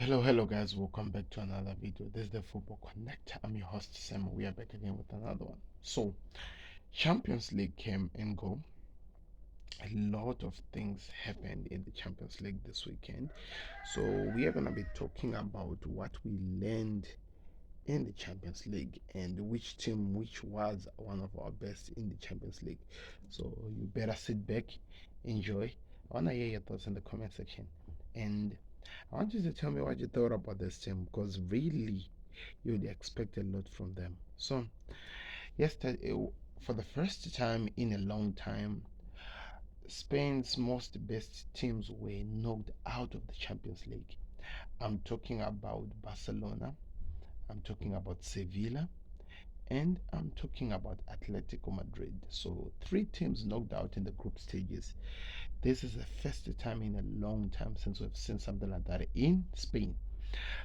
Hello guys, welcome back to another video. This is the Football Connect. I'm your host Sam. We are back again with another one. So, Champions League came and go. A lot of things happened in the Champions League this weekend. So, we are gonna be talking about what we learned in the Champions League and which was one of our best in the Champions League. So, you better sit back, enjoy. I wanna hear your thoughts in the comment section. And I want you to tell me what you thought about this team because really you'd expect a lot from them. So, yesterday, for the first time in a long time, Spain's most best teams were knocked out of the Champions League. I'm talking about Barcelona, I'm talking about Sevilla, and I'm talking about Atletico Madrid. So, three teams knocked out in the group stages. This is the first time in a long time since we've seen something like that in Spain.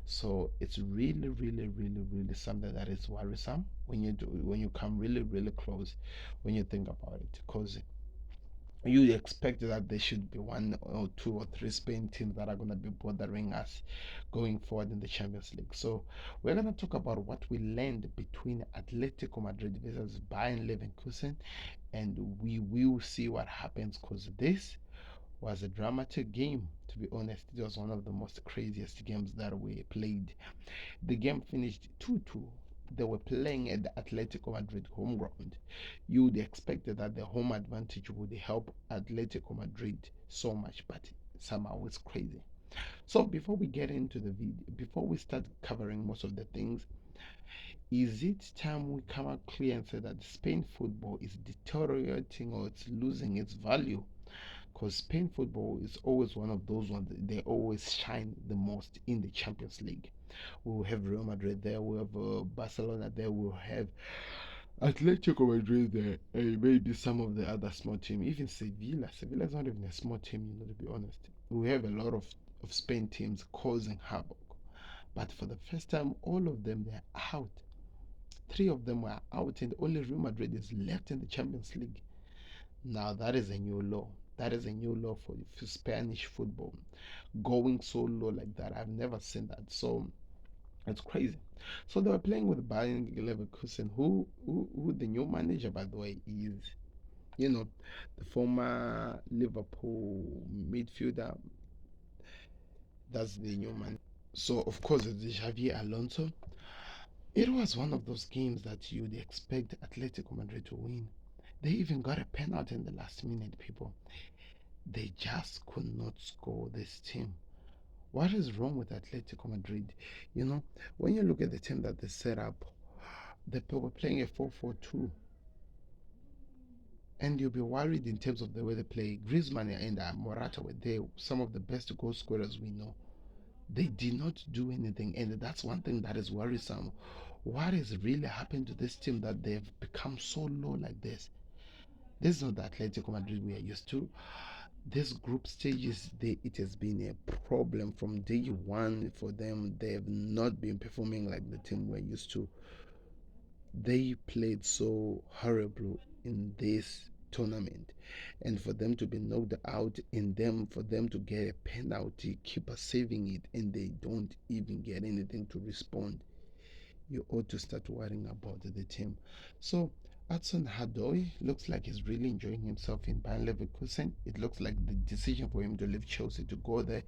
So it's really something that is worrisome when you come really close when you think about it, because you expect that there should be one or two or three Spain teams that are going to be bothering us going forward in the Champions League. So we're going to talk about what we learned between Atletico Madrid versus Bayer Leverkusen, and we will see what happens because this was a dramatic game. To be honest, it was one of the most craziest games that we played. The game finished 2-2. They were playing at the Atletico Madrid home ground. You would expect that the home advantage would help Atletico Madrid so much, but somehow it's crazy. So before we get into the video, before we start covering most of the things, is it time we come out clear and say that Spain football is deteriorating or it's losing its value? Because Spain football is always one of those ones, they always shine the most in the Champions League. We'll have Real Madrid there, we'll have Barcelona there, we'll have Atletico Madrid there, and maybe some of the other small teams, even Sevilla. Sevilla is not even a small team, to be honest. We have a lot of Spain teams causing havoc. But for the first time, all of them, they're out. Three of them were out, and only Real Madrid is left in the Champions League. Now, that is a new law. That is a new law for Spanish football. Going so low like that, I've never seen that. So, it's crazy. So they were playing with Bayer Leverkusen, who the new manager, by the way, is the former Liverpool midfielder. That's the new man. So of course it's Xavier Alonso. It was one of those games that you'd expect Atletico Madrid to win. They even got a penalty in the last minute, people. They just could not score this team. What is wrong with Atletico Madrid? When you look at the team that they set up, they were playing a 4-4-2, and you'll be worried in terms of the way they play. Griezmann and Morata were there, some of the best goal scorers we know. They did not do anything, and that's one thing that is worrisome. What has really happened to this team that they've become so low like this? This is not the Atletico Madrid we are used to. This group stages, it has been a problem from day one for them. They have not been performing like the team we're used to. They played so horrible in this tournament, and for them to be knocked out for them to get a penalty, keeper saving it, and they don't even get anything to respond, you ought to start worrying about the team. So Hudson Hadoy looks like he's really enjoying himself in Bayer Leverkusen. It looks like the decision for him to leave Chelsea to go there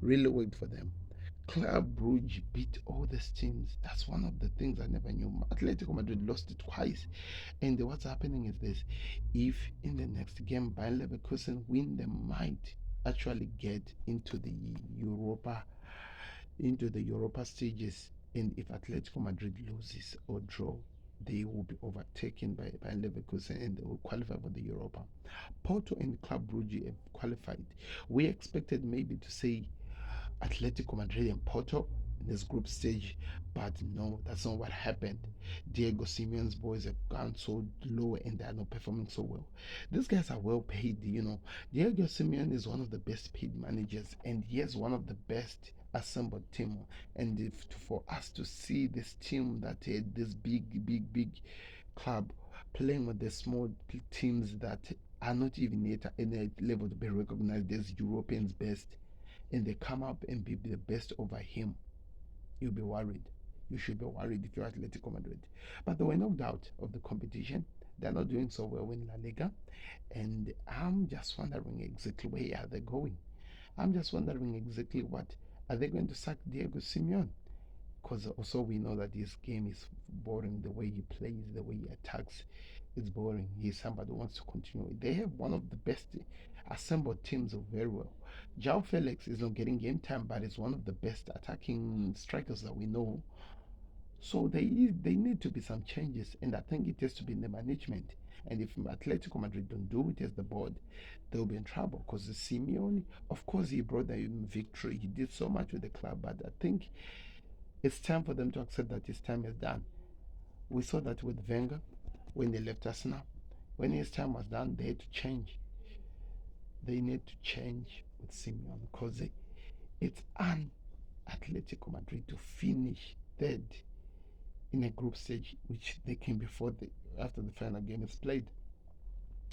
really worked for them. Club Brugge beat all these teams. That's one of the things I never knew. Atletico Madrid lost it twice. And what's happening is this. If in the next game Bayer Leverkusen win, they might actually get Europa into the Europa stages. And if Atletico Madrid loses or draw, they will be overtaken by Leverkusen and they will qualify for the Europa. Porto and Club Brugge have qualified. We expected maybe to say Atletico Madrid and Porto in this group stage, but no, that's not what happened. Diego Simeone's boys have gone so low and they are not performing so well. These guys are well paid. Diego Simeone is one of the best paid managers, and he has one of the best assembled team. And for us to see this team that had this big club playing with the small teams that are not even yet in a level to be recognized as Europeans best, and they come up and be the best over him, you'll be worried. You should be worried if you're Atletico Madrid. But they were knocked out of the competition. They're not doing so well in La Liga. And I'm just wondering exactly where are they going. I'm just wondering exactly what are they going to sack Diego Simeone? Because also we know that his game is boring. The way he plays, the way he attacks, it's boring. He's somebody who wants to continue. They have one of the best assembled teams very well. Jao Felix is not getting game time, but is one of the best attacking strikers that we know. So they need to be some changes, and I think it has to be in the management. And if Atletico Madrid don't do it as the board, they'll be in trouble. Because Simeone, of course, he brought them victory. He did so much with the club, but I think it's time for them to accept that his time is done. We saw that with Wenger when they left Arsenal. When his time was done, they had to change. They need to change with Simeone because it's un Atletico Madrid to finish third in a group stage, which they came before after the final game is played.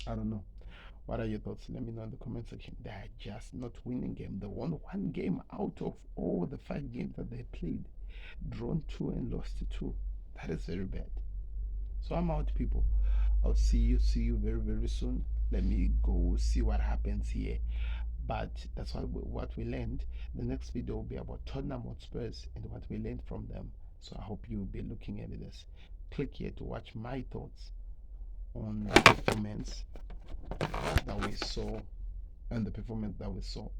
I don't know. What are your thoughts? Let me know in the comment section. They are just not winning game. They won one game out of all the 5 games that they played, drawn 2 and lost 2. That is very bad. So I'm out, people. I'll see you very, very soon. Let me go see what happens here. But that's what we learned. The next video will be about Tottenham Hotspurs and what we learned from them. So I hope you'll be looking at this. Click here to watch my thoughts on the performance that we saw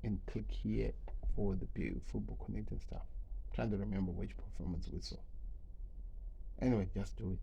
and click here for the football connecting stuff. Trying to remember which performance we saw. Anyway, just do it.